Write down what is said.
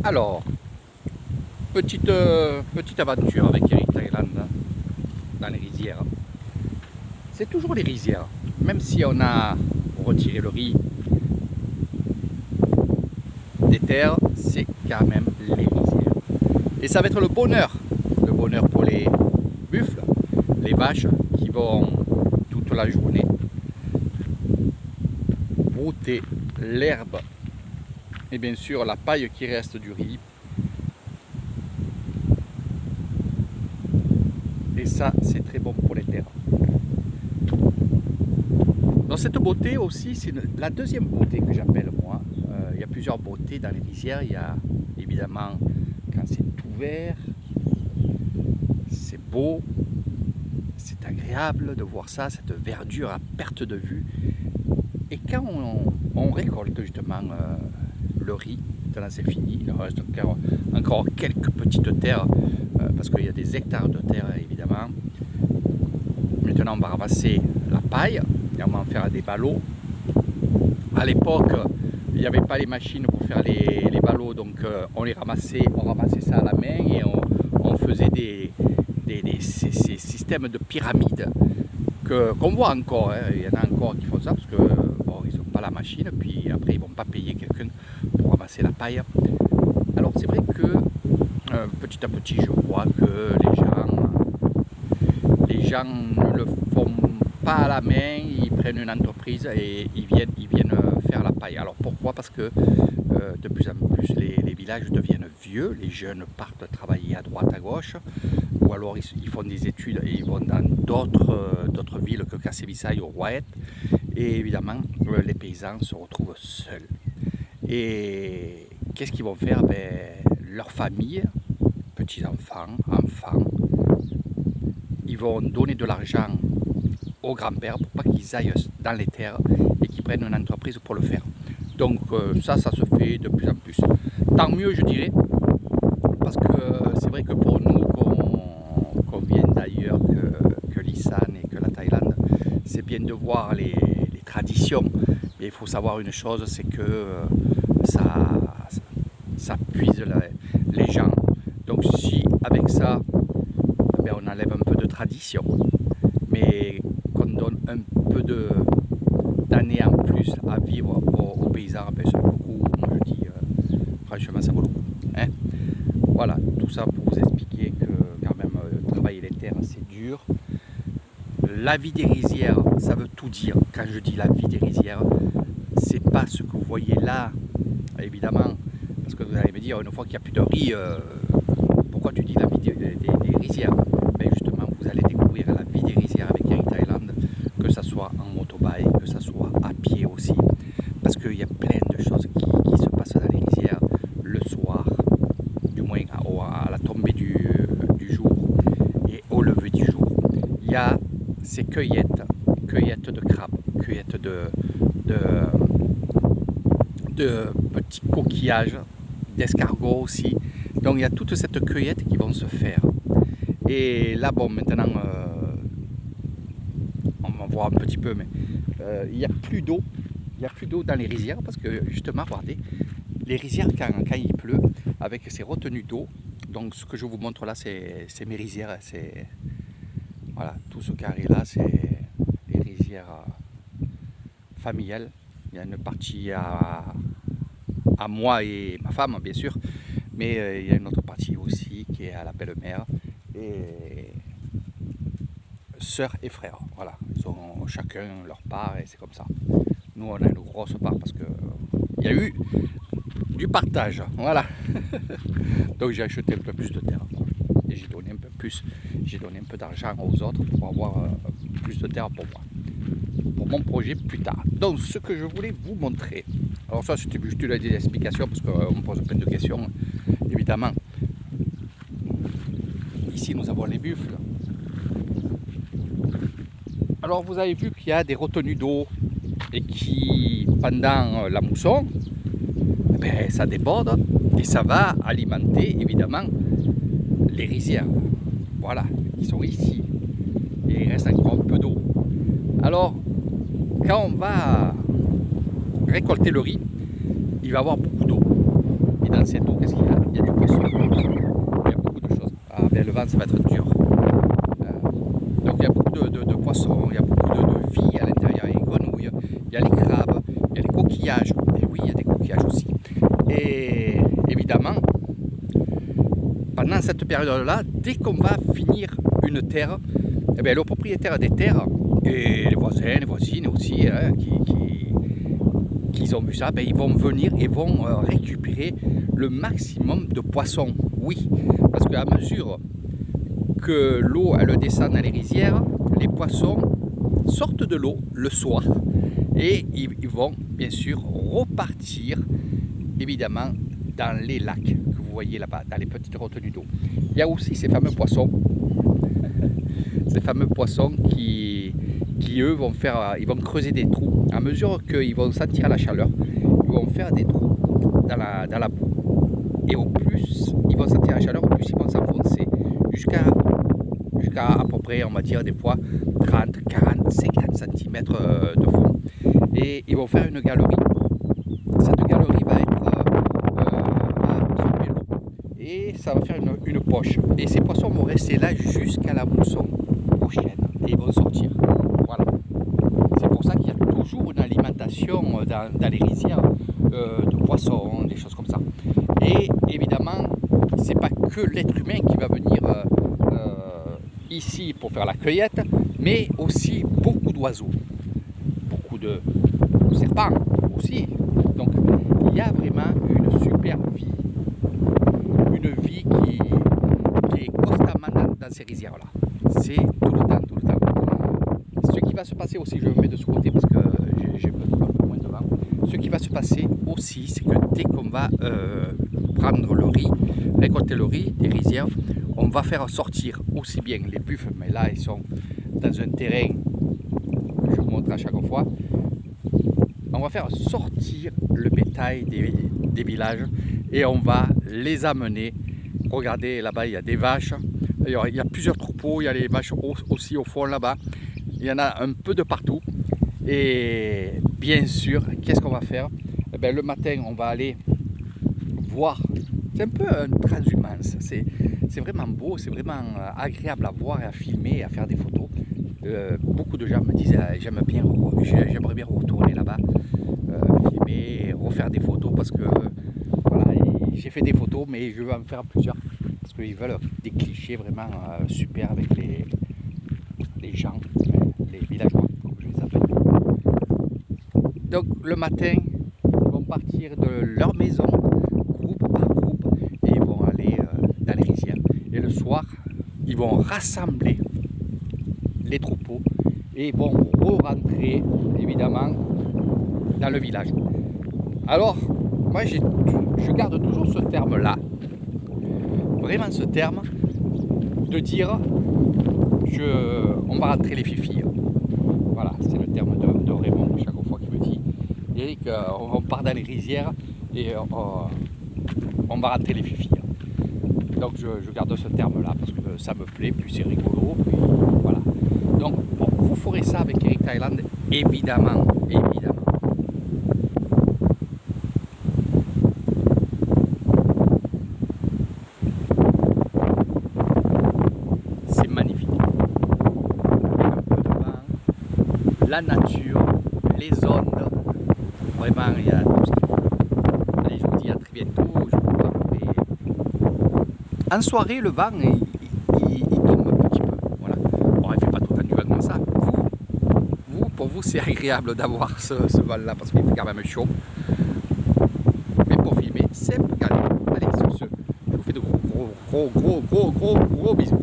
Alors, petite aventure avec Eric Thailand dans les rizières. C'est toujours les rizières, même si on a retiré le riz des terres, c'est quand même les rizières. Et ça va être le bonheur pour les buffles, les vaches qui vont toute la journée brouter l'herbe et bien sûr la paille qui reste du riz. Et ça, c'est très bon pour les terres. Dans cette beauté aussi, c'est la deuxième beauté que j'appelle moi. Il y a plusieurs beautés dans les rizières. Il y a évidemment quand c'est ouvert, c'est beau, c'est agréable de voir ça, cette verdure à perte de vue. Et quand on récolte justement le riz, maintenant c'est fini, il reste encore quelques petites terres, parce qu'il y a des hectares de terre évidemment. Maintenant on va ramasser la paille et on va en faire des ballots. À l'époque, il n'y avait pas les machines pour faire les ballots, donc on ramassait ça à la main et on faisait ces systèmes de pyramides qu'on voit encore, hein. Il y en a encore qui font ça parce que bon, ils n'ont pas la machine, puis après ils ne vont pas payer quelqu'un pour ramasser la paille. Alors c'est vrai que petit à petit je vois que les gens ne le font pas à la main, ils prennent une entreprise et ils viennent faire la paille. Alors pourquoi? Parce que de plus en plus les villages deviennent vieux, les jeunes partent travailler à droite à gauche, ou alors ils font des études et ils vont dans d'autres villes que Cassévissaï ou Rouaette, et évidemment les paysans se retrouvent seuls. Et qu'est-ce qu'ils vont faire? Leur famille, petits-enfants, enfants, ils vont donner de l'argent aux grands-pères pour pas qu'ils aillent dans les terres et qu'ils prennent une entreprise pour le faire. Donc ça se fait de plus en plus. Tant mieux, je dirais, parce que c'est vrai que pour nous, qu'on vienne d'ailleurs que l'Isan et que la Thaïlande, c'est bien de voir les traditions. Mais il faut savoir une chose, c'est que ça puise les gens. Donc si avec ça, on enlève un peu de tradition, mais qu'on donne un peu d'années en plus à vivre aux paysans, ça vaut le coup. Moi je dis, franchement ça vaut le coup. Hein, voilà, tout ça pour vous expliquer que quand même travailler les terres c'est dur. La vie des rizières, ça veut tout dire. Quand je dis la vie des rizières, c'est pas ce que vous voyez là, évidemment, parce que vous allez me dire une fois qu'il n'y a plus de riz, pourquoi tu dis la vie des rizières? Justement, vous allez découvrir la vie des rizières avec Eric Thailand, que ce soit en motobike, que ce soit à pied aussi, parce qu'il y a plein de choses qui se passent dans les rizières le soir, du moins à la tombée du jour et au lever du jour. Il y a ces cueillettes de crabes, cueillettes de petits coquillages, d'escargots aussi. Donc il y a toute cette cueillette qui vont se faire. Et là, bon, maintenant, on va voir un petit peu, mais il n'y a plus d'eau. Il n'y a plus d'eau dans les rizières parce que justement, regardez, les rizières, quand il pleut, avec ces retenues d'eau, donc ce que je vous montre là, c'est mes rizières. Voilà, tout ce carré-là, c'est les rizières familiales. Il y a une partie à moi et ma femme, bien sûr, mais il y a une autre partie aussi qui est à la belle-mère. Et sœurs et frères, voilà, ils ont chacun leur part et c'est comme ça. Nous on a une grosse part parce que il y a eu du partage, voilà. Donc j'ai acheté un peu plus de terre et j'ai donné un peu plus, j'ai donné un peu d'argent aux autres pour avoir plus de terre pour moi, pour mon projet plus tard. Donc ce que je voulais vous montrer, alors ça c'était juste des explications parce qu'on me pose plein de questions évidemment. Ici nous avons les buffles. Alors vous avez vu qu'il y a des retenues d'eau et qui pendant la mousson, ça déborde et ça va alimenter évidemment les rizières. Voilà, qui sont ici. Et il reste encore un peu d'eau. Alors quand on va récolter le riz, il va y avoir beaucoup d'eau. Et dans cette eau, qu'est-ce qu'il y a? il y a du poisson, il y a beaucoup de choses. Ah, ben, le vent, ça va être dur. Donc il y a beaucoup de poissons, il y a beaucoup de vie à l'intérieur, il y a les grenouilles, il y a les crabes, il y a les coquillages, et oui, il y a des coquillages aussi. Et évidemment, pendant cette période-là, dès qu'on va finir une terre, eh bien, le propriétaire des terres et les voisins, les voisines aussi, hein, qui ont vu ça, ben, ils vont venir et vont récupérer le maximum de poissons. Oui, parce qu'à mesure que l'eau elle descend dans les rizières, les poissons sortent de l'eau le soir et ils vont bien sûr repartir évidemment dans les lacs que vous voyez là-bas, dans les petites retenues d'eau. Il y a aussi ces fameux poissons qui eux ils vont creuser des trous. À mesure qu'ils vont sentir la chaleur, ils vont faire des trous dans la boue. Et au plus ils vont sentir la chaleur, au plus ils vont s'enfoncer jusqu'à à peu près, on va dire des fois 30, 40, 50 cm de fond. Et ils vont faire une galerie. Cette galerie va absorber l'eau et ça va faire une poche. Et ces poissons vont rester là jusqu'à la mousson prochaine et ils vont sortir. Voilà. C'est pour ça qu'il y a toujours une alimentation dans les rizières de poissons, des choses comme ça. Et évidemment, c'est pas que l'être humain qui va venir ici pour faire la cueillette, mais aussi beaucoup d'oiseaux, beaucoup de serpents aussi. Donc il y a vraiment une super vie, une vie qui est constamment dans ces rizières-là. C'est tout le temps, tout le temps. Ce qui va se passer aussi, je me mets de ce côté parce que j'ai un peu moins de vent. Ce qui va se passer aussi, c'est que dès qu'on va prendre le riz, récolter le riz des rizières, on va faire sortir aussi bien les buffles, mais là ils sont dans un terrain que je vous montre à chaque fois. On va faire sortir le bétail des villages et on va les amener. Regardez là-bas, il y a des vaches, il y a plusieurs troupeaux, il y a les vaches aussi au fond là-bas. Il y en a un peu de partout. Et bien sûr, qu'est-ce qu'on va faire? Eh bien, le matin, on va aller voir. C'est un peu une transhumance. C'est vraiment beau, c'est vraiment agréable à voir et à filmer et à faire des photos. Beaucoup de gens me disent j'aimerais bien retourner là-bas, filmer, refaire des photos parce que voilà, j'ai fait des photos mais je veux en faire plusieurs parce qu'ils veulent des clichés vraiment super avec les gens, les villageois comme je les appelle. Donc le matin, ils vont partir de leur maison groupe par groupe et ils vont aller dans les rizières. Et le soir, ils vont rassembler les troupeaux et vont re-rentrer évidemment dans le village. Alors, moi je garde toujours ce terme-là, vraiment ce terme de dire on va rentrer les filles. Voilà, c'est le terme de Raymond chaque fois qu'il me dit Eric, on part dans les rizières et on va rentrer les filles. Donc je garde ce terme-là parce que ça me plaît, puis c'est rigolo, puis voilà. Donc bon, vous ferez ça avec Eric Thailand, évidemment, évidemment. C'est magnifique. Un peu de vent, la nature, les ondes, vraiment il y a tout ce qu'il faut. Allez, je vous dis à très bientôt. En soirée, le vent, il tombe un petit peu. Voilà. Bon, il ne fait pas tout le temps du vent comme ça. Pour vous, c'est agréable d'avoir ce vent-là parce qu'il fait quand même chaud. Mais pour filmer, c'est calme. Allez, sur ce, je vous fais de gros bisous.